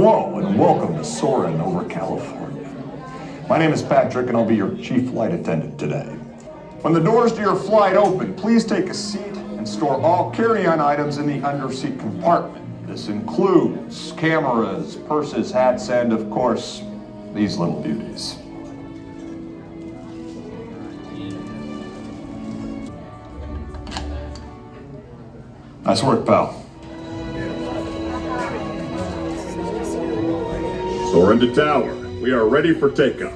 Hello and welcome to Soarin over California. My name is Patrick and I'll be your chief flight attendant today. When the doors to your flight open, please take a seat and store all carry-on items in the underseat compartment. This includes cameras, purses, hats, and of course, these little beauties. Nice work, pal. Soarin to tower. We are ready for takeoff.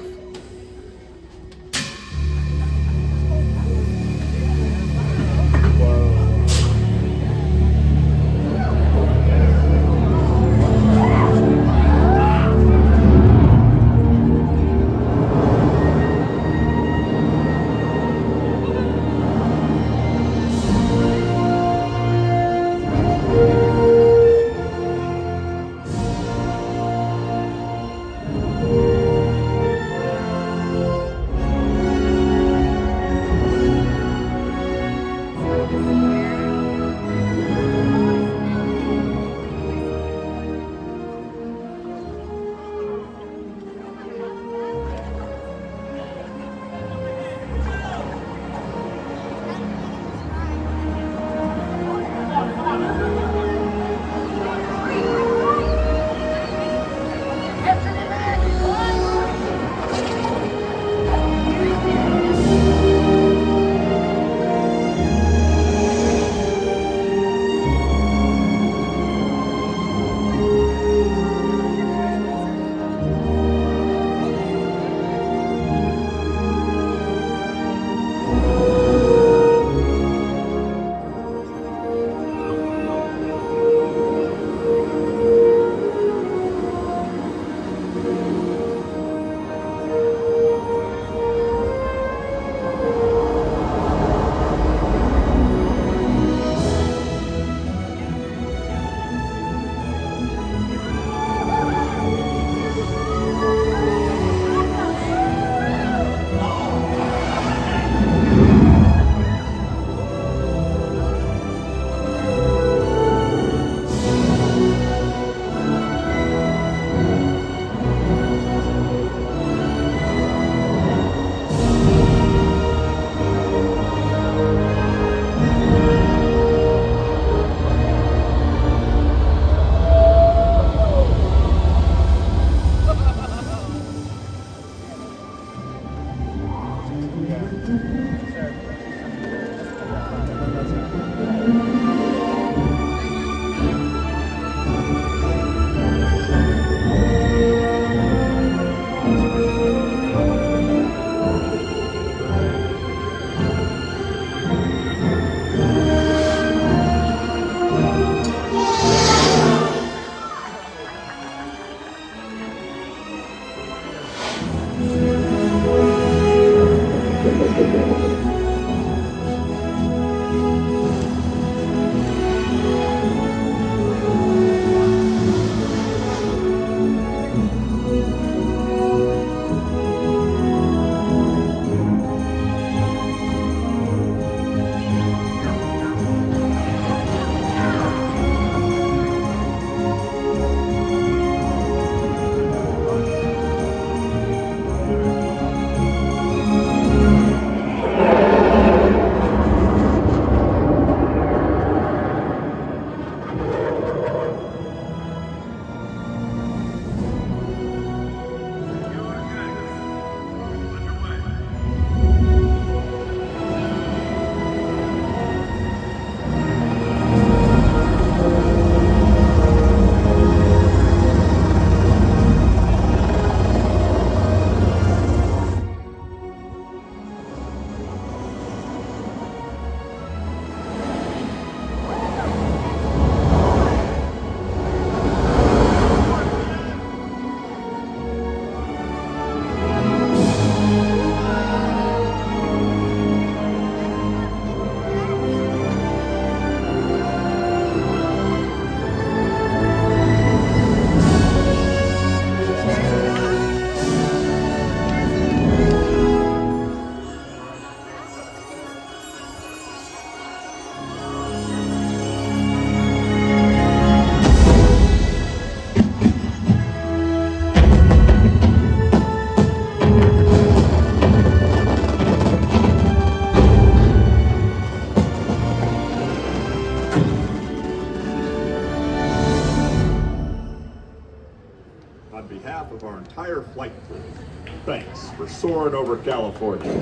for soaring over California.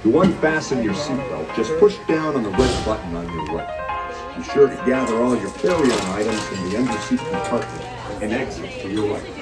To unfasten your seatbelt, just push down on the red button on your right. Be sure to gather all your carry-on items in the underseat compartment and exit to your right.